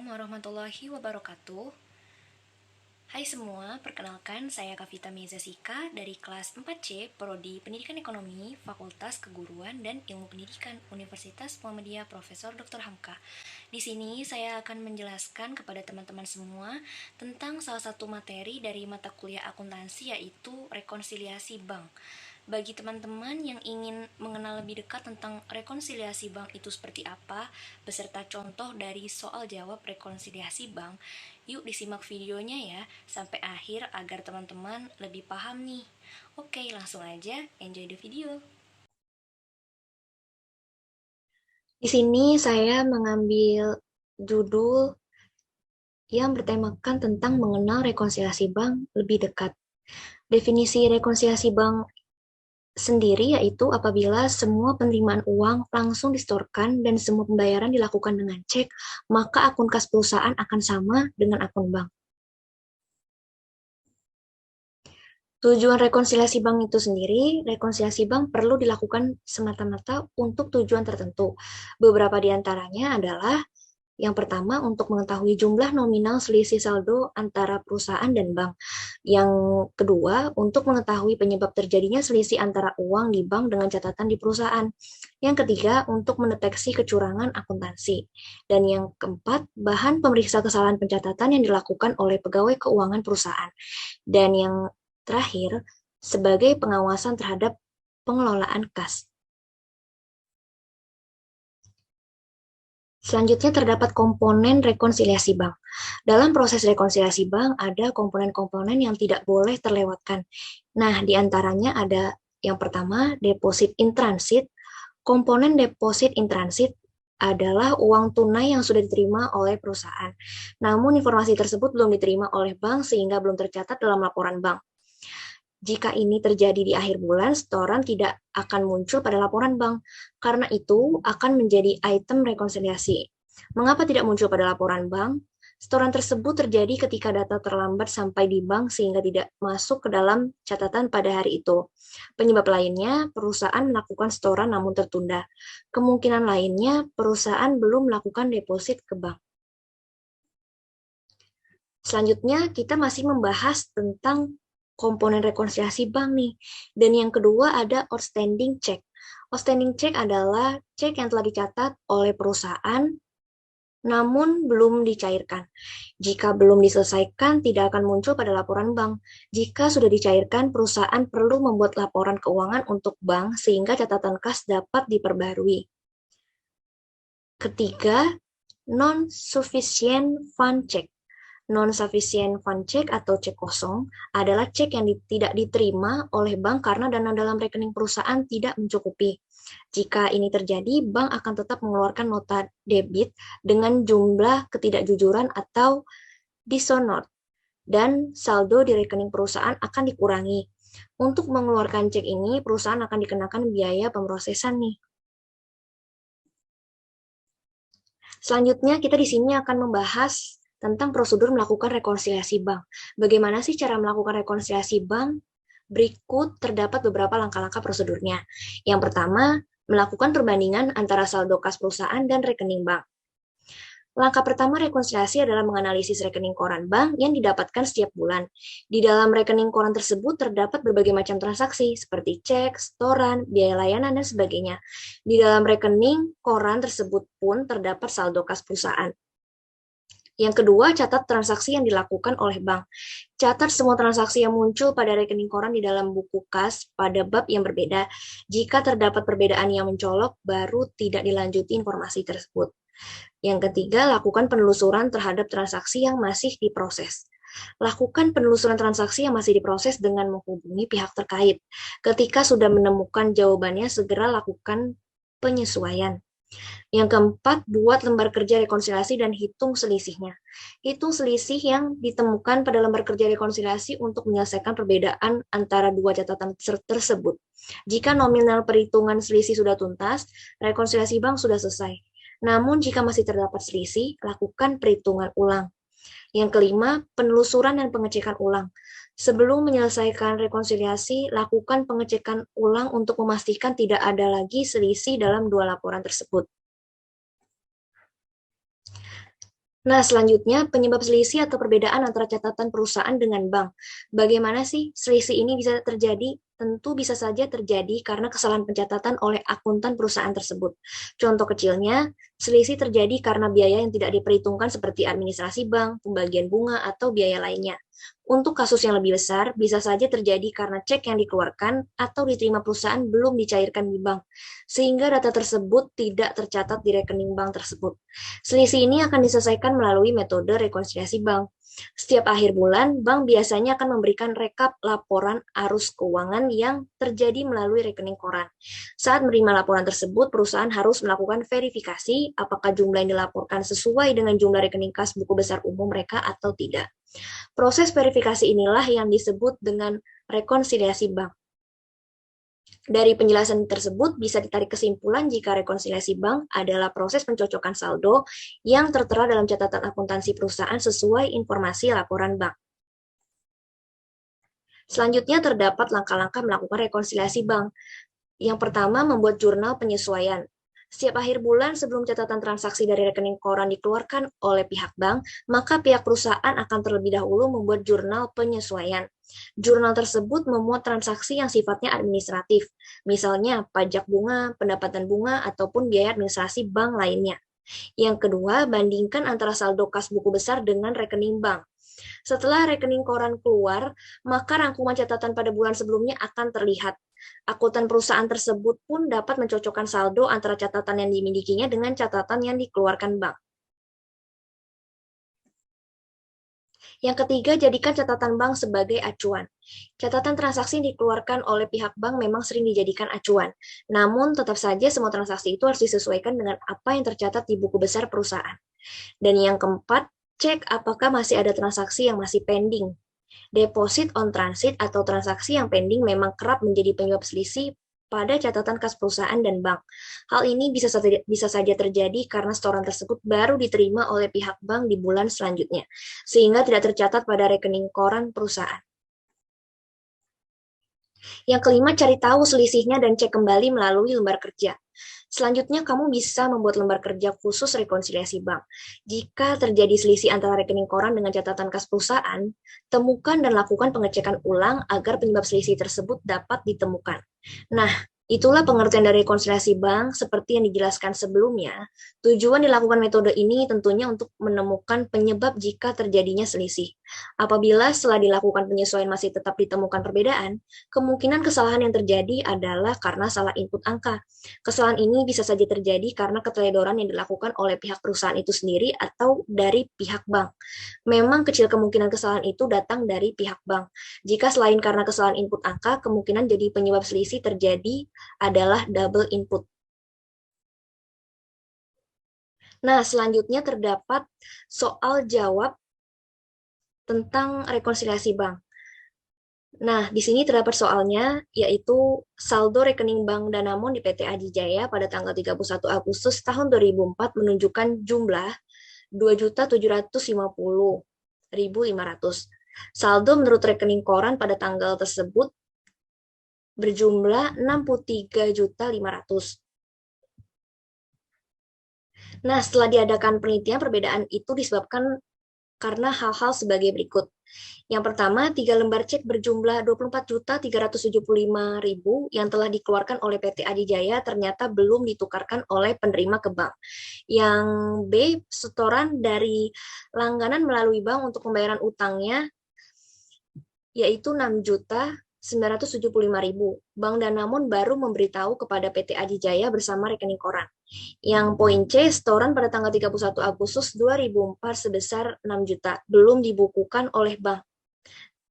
warahmatullahi wabarakatuh. Hai semua, perkenalkan saya Kavita Mezasika dari kelas 4C Prodi Pendidikan Ekonomi, Fakultas Keguruan dan Ilmu Pendidikan Universitas Muhammadiyah Profesor Dr. Hamka. Di sini saya akan menjelaskan kepada teman-teman semua tentang salah satu materi dari mata kuliah akuntansi, yaitu rekonsiliasi bank. Bagi teman-teman yang ingin mengenal lebih dekat tentang rekonsiliasi bank itu seperti apa, beserta contoh dari soal jawab rekonsiliasi bank, yuk disimak videonya ya sampai akhir agar teman-teman lebih paham nih. Oke, langsung aja enjoy the video. Di sini saya mengambil judul yang bertemakan tentang mengenal rekonsiliasi bank lebih dekat. Definisi rekonsiliasi bank sendiri yaitu apabila semua penerimaan uang langsung disetorkan dan semua pembayaran dilakukan dengan cek, maka akun kas perusahaan akan sama dengan akun bank. Tujuan rekonsiliasi bank itu sendiri, rekonsiliasi bank perlu dilakukan semata-mata untuk tujuan tertentu. Beberapa di antaranya adalah yang pertama, untuk mengetahui jumlah nominal selisih saldo antara perusahaan dan bank. Yang kedua, untuk mengetahui penyebab terjadinya selisih antara uang di bank dengan catatan di perusahaan. Yang ketiga, untuk mendeteksi kecurangan akuntansi. Dan yang keempat, bahan pemeriksa kesalahan pencatatan yang dilakukan oleh pegawai keuangan perusahaan. Dan yang terakhir, sebagai pengawasan terhadap pengelolaan kas. Selanjutnya terdapat komponen rekonsiliasi bank. Dalam proses rekonsiliasi bank ada komponen-komponen yang tidak boleh terlewatkan. Nah, di antaranya ada yang pertama, deposit in transit. Komponen deposit in transit adalah uang tunai yang sudah diterima oleh perusahaan. Namun informasi tersebut belum diterima oleh bank sehingga belum tercatat dalam laporan bank. Jika ini terjadi di akhir bulan, setoran tidak akan muncul pada laporan bank. Karena itu akan menjadi item rekonsiliasi. Mengapa tidak muncul pada laporan bank? Setoran tersebut terjadi ketika data terlambat sampai di bank sehingga tidak masuk ke dalam catatan pada hari itu. Penyebab lainnya, perusahaan melakukan setoran namun tertunda. Kemungkinan lainnya, perusahaan belum melakukan deposit ke bank. Selanjutnya, kita masih membahas tentang komponen rekonsiliasi bank nih. Dan yang kedua ada outstanding check. Outstanding check adalah cek yang telah dicatat oleh perusahaan namun belum dicairkan. Jika belum diselesaikan, tidak akan muncul pada laporan bank. Jika sudah dicairkan, perusahaan perlu membuat laporan keuangan untuk bank sehingga catatan kas dapat diperbarui. Ketiga, non-sufficient fund check. Non-sufficient fund check atau cek kosong adalah cek yang tidak diterima oleh bank karena dana dalam rekening perusahaan tidak mencukupi. Jika ini terjadi, bank akan tetap mengeluarkan nota debit dengan jumlah ketidakjujuran atau dishonored, dan saldo di rekening perusahaan akan dikurangi. Untuk mengeluarkan cek ini, perusahaan akan dikenakan biaya pemrosesan nih. Selanjutnya, kita di sini akan membahas tentang prosedur melakukan rekonsiliasi bank. Bagaimana sih cara melakukan rekonsiliasi bank? Berikut terdapat beberapa langkah-langkah prosedurnya. Yang pertama, melakukan perbandingan antara saldo kas perusahaan dan rekening bank. Langkah pertama rekonsiliasi adalah menganalisis rekening koran bank yang didapatkan setiap bulan. Di dalam rekening koran tersebut terdapat berbagai macam transaksi seperti cek, setoran, biaya layanan, dan sebagainya. Di dalam rekening koran tersebut pun terdapat saldo kas perusahaan. Yang kedua, catat transaksi yang dilakukan oleh bank. Catat semua transaksi yang muncul pada rekening koran di dalam buku kas pada bab yang berbeda. Jika terdapat perbedaan yang mencolok, baru tidak dilanjuti informasi tersebut. Yang ketiga, lakukan penelusuran terhadap transaksi yang masih diproses. Lakukan penelusuran transaksi yang masih diproses dengan menghubungi pihak terkait. Ketika sudah menemukan jawabannya, segera lakukan penyesuaian. Yang keempat, buat lembar kerja rekonsiliasi dan hitung selisihnya. Hitung selisih yang ditemukan pada lembar kerja rekonsiliasi untuk menyelesaikan perbedaan antara dua catatan tersebut. Jika nominal perhitungan selisih sudah tuntas, rekonsiliasi bank sudah selesai. Namun jika masih terdapat selisih, lakukan perhitungan ulang. Yang kelima, penelusuran dan pengecekan ulang. Sebelum menyelesaikan rekonsiliasi, lakukan pengecekan ulang untuk memastikan tidak ada lagi selisih dalam dua laporan tersebut. Nah, selanjutnya penyebab selisih atau perbedaan antara catatan perusahaan dengan bank. Bagaimana sih selisih ini bisa terjadi? Tentu bisa saja terjadi karena kesalahan pencatatan oleh akuntan perusahaan tersebut. Contoh kecilnya, selisih terjadi karena biaya yang tidak diperhitungkan seperti administrasi bank, pembagian bunga, atau biaya lainnya. Untuk kasus yang lebih besar, bisa saja terjadi karena cek yang dikeluarkan atau diterima perusahaan belum dicairkan di bank, sehingga data tersebut tidak tercatat di rekening bank tersebut. Selisih ini akan diselesaikan melalui metode rekonsiliasi bank. Setiap akhir bulan, bank biasanya akan memberikan rekap laporan arus keuangan yang terjadi melalui rekening koran. Saat menerima laporan tersebut, perusahaan harus melakukan verifikasi apakah jumlah yang dilaporkan sesuai dengan jumlah rekening kas buku besar umum mereka atau tidak. Proses verifikasi inilah yang disebut dengan rekonsiliasi bank. Dari penjelasan tersebut bisa ditarik kesimpulan jika rekonsiliasi bank adalah proses pencocokan saldo yang tertera dalam catatan akuntansi perusahaan sesuai informasi laporan bank. Selanjutnya terdapat langkah-langkah melakukan rekonsiliasi bank. Yang pertama, membuat jurnal penyesuaian. Setiap akhir bulan sebelum catatan transaksi dari rekening koran dikeluarkan oleh pihak bank, maka pihak perusahaan akan terlebih dahulu membuat jurnal penyesuaian. Jurnal tersebut memuat transaksi yang sifatnya administratif, misalnya pajak bunga, pendapatan bunga, ataupun biaya administrasi bank lainnya. Yang kedua, bandingkan antara saldo kas buku besar dengan rekening bank. Setelah rekening koran keluar, maka rangkuman catatan pada bulan sebelumnya akan terlihat. Akuntan perusahaan tersebut pun dapat mencocokkan saldo antara catatan yang dimilikinya dengan catatan yang dikeluarkan bank. Yang ketiga, jadikan catatan bank sebagai acuan. Catatan transaksi yang dikeluarkan oleh pihak bank memang sering dijadikan acuan. Namun, tetap saja semua transaksi itu harus disesuaikan dengan apa yang tercatat di buku besar perusahaan. Dan yang keempat, cek apakah masih ada transaksi yang masih pending. Deposit on transit atau transaksi yang pending memang kerap menjadi penyebab selisih pada catatan kas perusahaan dan bank. Hal ini bisa saja terjadi karena setoran tersebut baru diterima oleh pihak bank di bulan selanjutnya, sehingga tidak tercatat pada rekening koran perusahaan. Yang kelima, cari tahu selisihnya dan cek kembali melalui lembar kerja. Selanjutnya, kamu bisa membuat lembar kerja khusus rekonsiliasi bank. Jika terjadi selisih antara rekening koran dengan catatan kas perusahaan, temukan dan lakukan pengecekan ulang agar penyebab selisih tersebut dapat ditemukan. Nah, itulah pengertian dari rekonsiliasi bank seperti yang dijelaskan sebelumnya. Tujuan dilakukan metode ini tentunya untuk menemukan penyebab jika terjadinya selisih. Apabila setelah dilakukan penyesuaian masih tetap ditemukan perbedaan, kemungkinan kesalahan yang terjadi adalah karena salah input angka. Kesalahan ini bisa saja terjadi karena keteledoran yang dilakukan oleh pihak perusahaan itu sendiri atau dari pihak bank. Memang kecil kemungkinan kesalahan itu datang dari pihak bank. Jika selain karena kesalahan input angka, kemungkinan jadi penyebab selisih terjadi adalah double input. Nah, selanjutnya terdapat soal jawab tentang rekonsiliasi bank. Nah, di sini terdapat soalnya, yaitu saldo rekening Bank Danamon di PT Adijaya pada tanggal 31 Agustus tahun 2004 menunjukkan jumlah 2.750.500. Saldo menurut rekening koran pada tanggal tersebut berjumlah 63.500. Nah, setelah diadakan penelitian, perbedaan itu disebabkan karena hal-hal sebagai berikut. Yang pertama, 3 lembar cek berjumlah 24.375.000 yang telah dikeluarkan oleh PT Adijaya ternyata belum ditukarkan oleh penerima ke bank. Yang B, setoran dari langganan melalui bank untuk pembayaran utangnya yaitu 6.975.000. Bank Danamon baru memberitahu kepada PT Adijaya bersama rekening koran. Yang poin C, setoran pada tanggal 31 Agustus 2004 sebesar 6 juta, belum dibukukan oleh bank.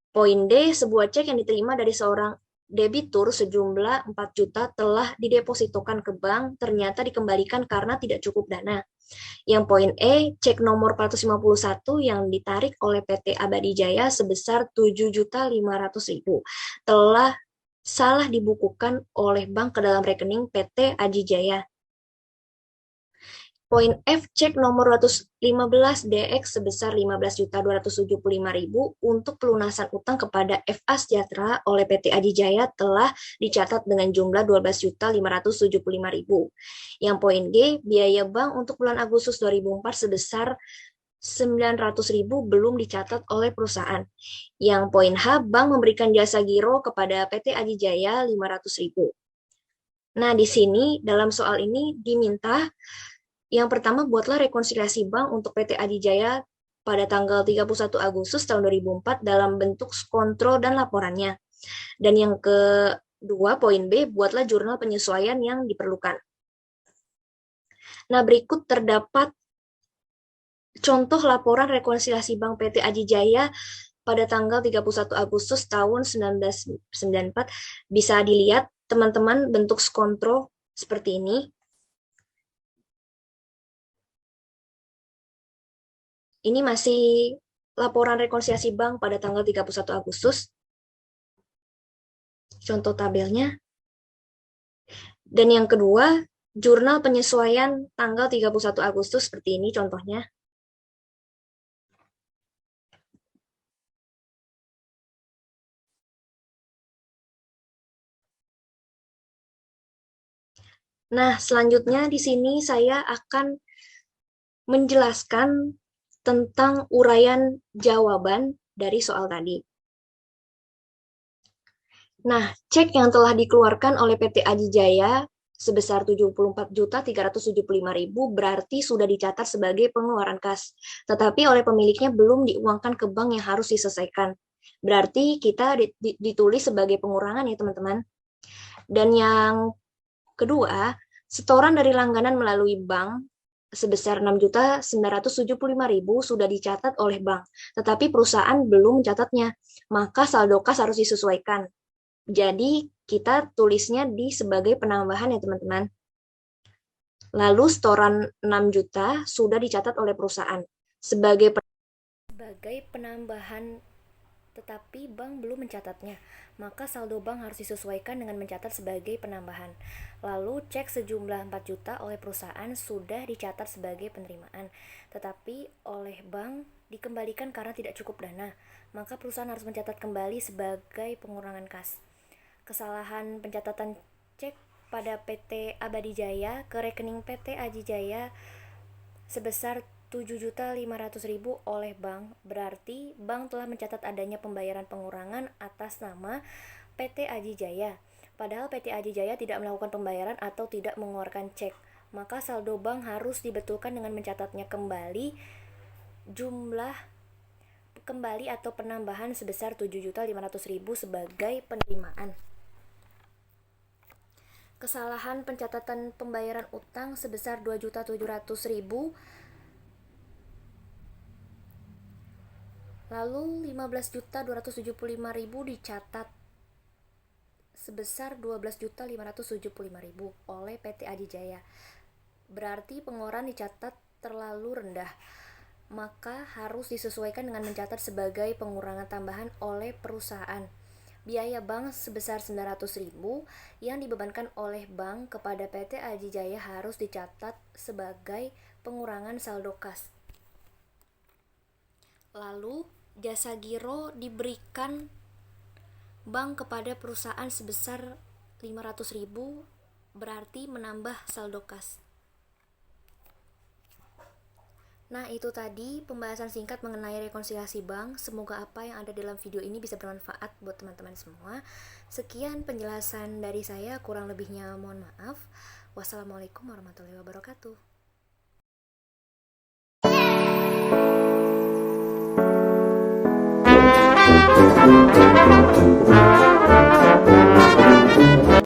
Poin D, sebuah cek yang diterima dari seorang debitur sejumlah 4 juta telah didepositokan ke bank, ternyata dikembalikan karena tidak cukup dana. Yang poin E, cek nomor 451 yang ditarik oleh PT Abadi Jaya sebesar 7.500.000 telah salah dibukukan oleh bank ke dalam rekening PT Aji Jaya. Poin F, cek nomor 215 DX sebesar 15.275.000 untuk pelunasan utang kepada FA Sejahtera oleh PT Adijaya telah dicatat dengan jumlah 12.575.000. Yang poin G, biaya bank untuk bulan Agustus 2004 sebesar 900.000 belum dicatat oleh perusahaan. Yang poin H, bank memberikan jasa giro kepada PT Adijaya 500.000. Nah, di sini dalam soal ini diminta yang pertama buatlah rekonsiliasi bank untuk PT Adijaya pada tanggal 31 Agustus tahun 2004 dalam bentuk kontrol dan laporannya. Dan yang kedua, poin B, buatlah jurnal penyesuaian yang diperlukan. Nah, berikut terdapat contoh laporan rekonsiliasi Bank PT Adijaya pada tanggal 31 Agustus tahun 1994. Bisa dilihat teman-teman bentuk skontro seperti ini. Ini masih laporan rekonsiliasi bank pada tanggal 31 Agustus. Contoh tabelnya. Dan yang kedua, jurnal penyesuaian tanggal 31 Agustus seperti ini contohnya. Nah, selanjutnya di sini saya akan menjelaskan tentang uraian jawaban dari soal tadi. Nah, cek yang telah dikeluarkan oleh PT Adijaya sebesar 74.375.000 berarti sudah dicatat sebagai pengeluaran kas. Tetapi oleh pemiliknya belum diuangkan ke bank yang harus diselesaikan. Berarti kita ditulis sebagai pengurangan ya teman-teman. Dan yang kedua, setoran dari langganan melalui bank sebesar 6.975.000 sudah dicatat oleh bank, tetapi perusahaan belum mencatatnya, maka saldo kas harus disesuaikan. Jadi kita tulisnya di sebagai penambahan ya teman-teman. Lalu setoran 6 juta sudah dicatat oleh perusahaan sebagai penambahan, tetapi bank belum mencatatnya, maka saldo bank harus disesuaikan dengan mencatat sebagai penambahan. Lalu cek sejumlah 4 juta oleh perusahaan sudah dicatat sebagai penerimaan, tetapi oleh bank dikembalikan karena tidak cukup dana, maka perusahaan harus mencatat kembali sebagai pengurangan kas. Kesalahan pencatatan cek pada PT Abadijaya ke rekening PT Adijaya sebesar 7.500.000 oleh bank, berarti bank telah mencatat adanya pembayaran pengurangan atas nama PT Adijaya. Padahal PT Adijaya tidak melakukan pembayaran atau tidak mengeluarkan cek, maka saldo bank harus dibetulkan dengan mencatatnya kembali jumlah kembali atau penambahan sebesar 7.500.000 sebagai penerimaan. Kesalahan pencatatan pembayaran utang sebesar 2.700.000. Lalu 15.275.000 dicatat sebesar 12.575.000 oleh PT Adijaya. Berarti pengeluaran dicatat terlalu rendah, maka harus disesuaikan dengan mencatat sebagai pengurangan tambahan oleh perusahaan. Biaya bank sebesar 900.000 yang dibebankan oleh bank kepada PT Adijaya harus dicatat sebagai pengurangan saldo kas. Lalu jasa giro diberikan bank kepada perusahaan sebesar 500.000 berarti menambah saldo kas. Nah, itu tadi pembahasan singkat mengenai rekonsiliasi bank. Semoga apa yang ada dalam video ini bisa bermanfaat buat teman-teman semua. Sekian penjelasan dari saya, kurang lebihnya mohon maaf. Wassalamualaikum warahmatullahi wabarakatuh.